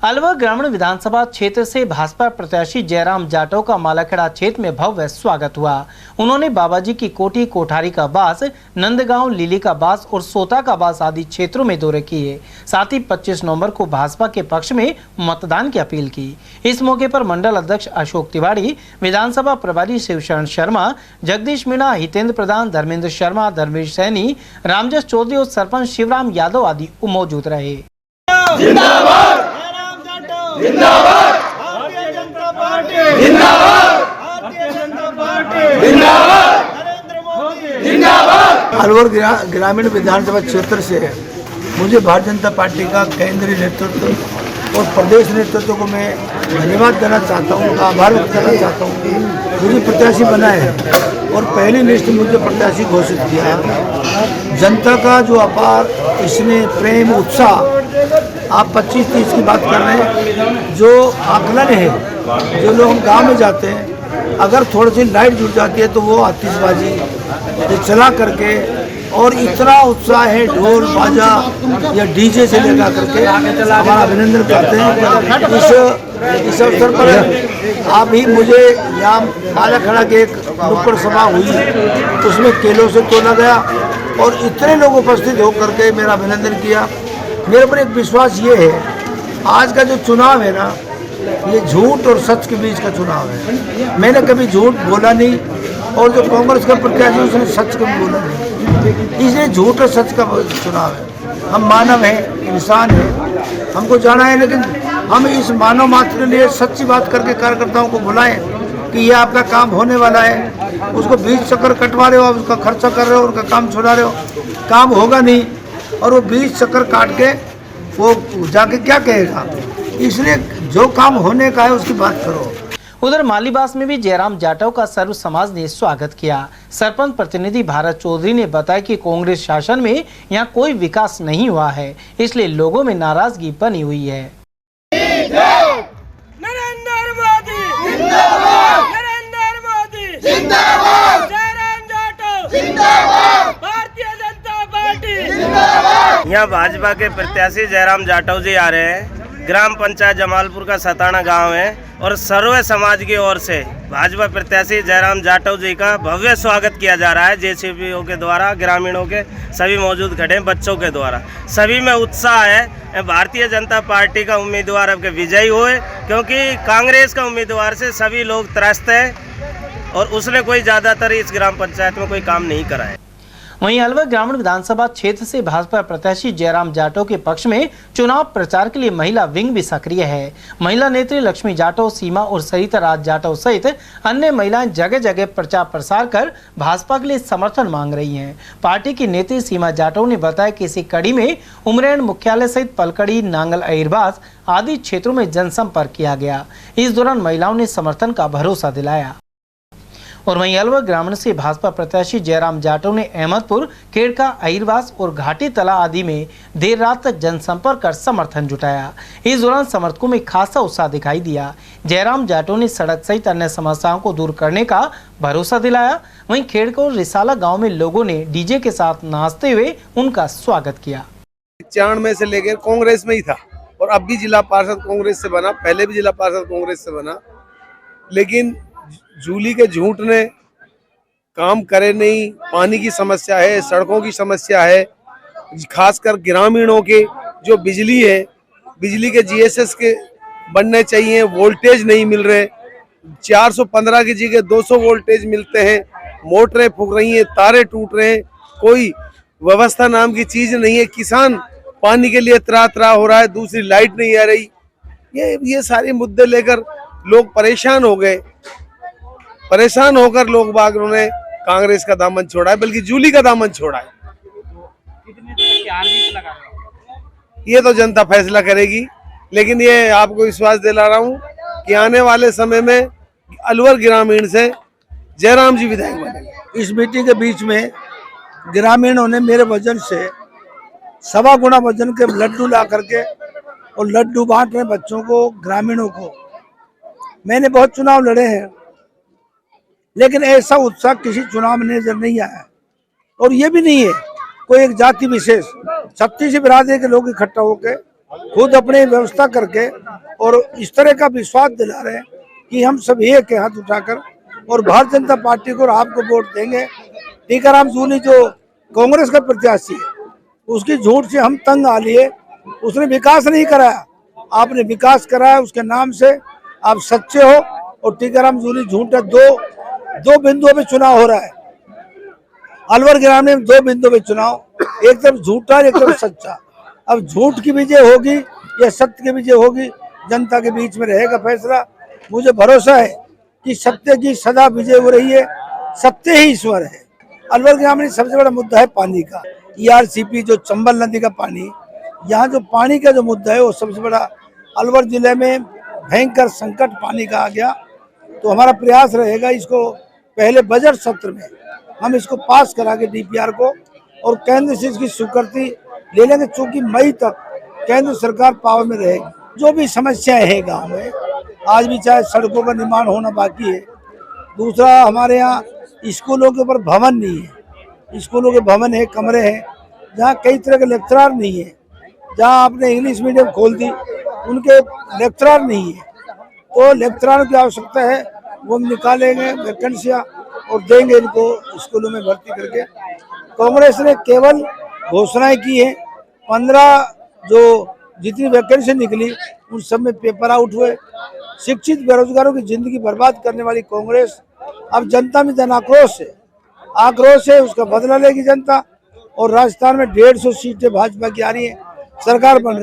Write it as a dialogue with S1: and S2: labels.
S1: अलवर ग्रामीण विधानसभा क्षेत्र से भाजपा प्रत्याशी जयराम जाटव का मालाखेड़ा क्षेत्र में भव्य स्वागत हुआ। उन्होंने बाबाजी की कोठी, कोठारी का बास, नंदगांव, लीली का बास और सोता का बास आदि क्षेत्रों में दौरे किए। साथ ही 25 नवंबर को भाजपा के पक्ष में मतदान की अपील की। इस मौके पर मंडल अध्यक्ष अशोक तिवारी, विधानसभा प्रभारी शिवशरण शर्मा, जगदीश मीणा, हितेंद्र प्रधान, धर्मेंद्र शर्मा, धर्मवीर सैनी, रामजस चौधरी और सरपंच शिवराम यादव आदि मौजूद रहे।
S2: जिंदाबाद जिंदाबाद भारतीय जनता पार्टी जिंदाबाद भारतीय जनता पार्टी जिंदाबाद नरेंद्र मोदी जिंदाबाद।
S3: अलवर ग्रामीण विधानसभा क्षेत्र से मुझे भारतीय जनता पार्टी का केंद्रीय नेतृत्व और प्रदेश नेतृत्व को मैं धन्यवाद देना चाहता हूँ, आभार व्यक्त करना चाहता हूँ कि मुझे प्रत्याशी बनाए हैं और पहली लिस्ट में मुझे प्रत्याशी घोषित किया है। जनता का जो अपार इसमें प्रेम, उत्साह, आप 25-30 की बात कर रहे हैं, जो आकलन है, जो लोग गांव में जाते हैं, अगर थोड़ी सी लाइट जुड़ जाती है तो वो आतिशबाजी चला करके, और इतना उत्साह है ढोल बाजा या डीजे से लेकर करके हमारा अभिनंदन करते हैं। इस अवसर पर आप ही मुझे यहाँ मालाखेड़ा के एक नुक्कड़ सभा हुई, उसमें केलों से तोला गया और इतने लोग उपस्थित होकर के मेरा अभिनंदन किया। मेरे पर एक विश्वास ये है, आज का जो चुनाव है ना, ये झूठ और सच के बीच का चुनाव है। मैंने कभी झूठ बोला नहीं और जो कांग्रेस का प्रत्याशी उसने सच कभी बोला नहीं, इसलिए झूठ और सच का चुनाव है। हम मानव हैं, इंसान हैं, हमको जाना है, लेकिन हम इस मानव मात्र के लिए सच्ची बात करके कार्यकर्ताओं को बुलाएं कि ये आपका काम होने वाला है। उसको 20 चक्कर कटवा रहे हो, आप उसका खर्चा कर रहे हो, उनका काम छुड़ा रहे हो, काम होगा नहीं और वो 20 चक्कर काट के वो जाके क्या कहेगा। इसलिए जो काम होने का है उसकी बात करो।
S1: उधर मालीबास में भी जयराम जाटव का सर्व समाज ने स्वागत किया। सरपंच प्रतिनिधि भारत चौधरी ने बताया कि कांग्रेस शासन में यहाँ कोई विकास नहीं हुआ है, इसलिए लोगों में नाराजगी बनी हुई है।
S2: नरेंद्र मोदी जिंदाबाद, नरेंद्र मोदी जिंदाबाद, जयराम जाटव जिंदाबाद, भारतीय जनता पार्टी जिंदाबाद।
S4: यहाँ भाजपा के प्रत्याशी जयराम जाटव जी आ रहे हैं। ग्राम पंचायत जमालपुर का सताना गांव है और सर्व समाज की ओर से भाजपा प्रत्याशी जयराम जाटव जी का भव्य स्वागत किया जा रहा है। जेसीबीओ के द्वारा, ग्रामीणों के सभी मौजूद खड़े बच्चों के द्वारा, सभी में उत्साह है। भारतीय जनता पार्टी का उम्मीदवार अब के विजयी हुए, क्योंकि कांग्रेस का उम्मीदवार से सभी लोग त्रस्त हैं और उसने कोई ज़्यादातर इस ग्राम पंचायत में कोई काम नहीं करा है।
S1: वहीं अलवर ग्रामीण विधानसभा क्षेत्र से भाजपा प्रत्याशी जयराम जाटव के पक्ष में चुनाव प्रचार के लिए महिला विंग भी सक्रिय है। महिला नेत्री लक्ष्मी जाटव, सीमा और सरिता राज जाटव सहित अन्य महिलाएं जगह जगह प्रचार प्रसार कर भाजपा के लिए समर्थन मांग रही हैं। पार्टी की नेत्री सीमा जाटव ने बताया कि इसी कड़ी में उमरेण मुख्यालय सहित पलकड़ी, नांगल, अहिरबास आदि क्षेत्रों में जनसंपर्क किया गया। इस दौरान महिलाओं ने समर्थन का भरोसा दिलाया। और वहीं अलवर ग्रामीण से भाजपा प्रत्याशी जयराम जाटव ने अहमदपुर, केड़का, अहिरबास और घाटी तला आदि में देर रात तक जनसंपर्क कर समर्थन जुटाया। इस दौरान समर्थकों में खासा उत्साह दिखाई दिया। जयराम जाटव ने सड़क सहित अन्य समस्याओं को दूर करने का भरोसा दिलाया। वहीं खेड़का और रिसाला गाँव में लोगों ने डीजे के साथ नाचते हुए उनका स्वागत किया।
S5: 91 में से लेकर कांग्रेस में ही था और अब भी जिला पार्षद कांग्रेस से बना, पहले भी जिला पार्षद कांग्रेस से बना, लेकिन जूली के झूठ ने काम करे नहीं। पानी की समस्या है, सड़कों की समस्या है, खासकर ग्रामीणों के जो बिजली है, बिजली के जीएसएस के बनने चाहिए, वोल्टेज नहीं मिल रहे। 415 की जगह 200 वोल्टेज मिलते हैं, मोटरें फूक रही हैं, तारे टूट रहे हैं, कोई व्यवस्था नाम की चीज नहीं है। किसान पानी के लिए त्रा त्रा हो रहा है, दूसरी लाइट नहीं आ रही। ये सारे मुद्दे लेकर लोग परेशान हो गए। परेशान होकर लोग बाग ने कांग्रेस का दामन छोड़ा है, बल्कि जूली का दामन छोड़ा है। ये तो जनता फैसला करेगी, लेकिन ये आपको विश्वास दिला रहा हूँ कि आने वाले समय में अलवर ग्रामीण से जयराम जी विधायक बनेंगे।
S3: इस मीटिंग के बीच में ग्रामीणों ने मेरे वजन से 1.25 गुना वजन के लड्डू ला करके और लड्डू बांट रहे बच्चों को, ग्रामीणों को। मैंने बहुत चुनाव लड़े हैं, लेकिन ऐसा उत्साह किसी चुनाव में नजर नहीं आया। और ये भी नहीं है कोई एक जाति विशेष, 36 बिरादरी के लोग इकट्ठा होकर खुद अपनी व्यवस्था करके और इस तरह का विश्वास दिला रहे हैं कि हम सब एक के हाथ उठाकर और भारतीय जनता पार्टी को और आपको वोट देंगे। टीकाराम जूली जो कांग्रेस का प्रत्याशी है, उसकी झूठ से हम तंग आ लिए। उसने विकास नहीं कराया, आपने विकास कराया, उसके नाम से आप सच्चे हो। और टीकाराम जूली झूठ है। दो बिंदुओं पे चुनाव हो रहा है अलवर ग्रामीण में, 2 बिंदुओं पे चुनाव, एक तरफ झूठा एक तरफ सच्चा। अब झूठ की विजय होगी या सत्य की विजय होगी, जनता के बीच में रहेगा फैसला। मुझे भरोसा है कि सत्य की सदा विजय हो रही है, सत्य ही ईश्वर है। अलवर ग्रामीण सबसे बड़ा मुद्दा है पानी का। ERCP जो चंबल नदी का पानी, यहाँ जो पानी का जो मुद्दा है वो सबसे बड़ा अलवर जिले में भयंकर संकट पानी का आ गया। तो हमारा प्रयास रहेगा इसको पहले बजट सत्र में हम इसको पास करा के DPR को और केंद्र से इसकी स्वीकृति ले लेंगे, चूंकि मई तक केंद्र सरकार पावर में रहेगी। जो भी समस्याएं हैं गांव में, आज भी चाहे सड़कों का निर्माण होना बाकी है। दूसरा, हमारे यहाँ स्कूलों के ऊपर भवन नहीं है, स्कूलों के भवन है, कमरे हैं, जहाँ कई तरह के लेक्चरार नहीं है। जहाँ आपने इंग्लिश मीडियम खोल दी, उनके लेक्चरार नहीं है, तो लेक्चरार की आवश्यकता है। वो हम निकालेंगे वैकेंसियाँ और देंगे इनको स्कूलों में भर्ती करके। कांग्रेस ने केवल घोषणाएं की है, 15 जो जितनी वैकेंसी निकली उन सब में पेपर आउट हुए। शिक्षित बेरोजगारों की जिंदगी बर्बाद करने वाली कांग्रेस अब जनता में जन आक्रोश है, उसका बदला लेगी जनता। और राजस्थान में 150 सीटें भाजपा की आ रही है, सरकार बन रही है।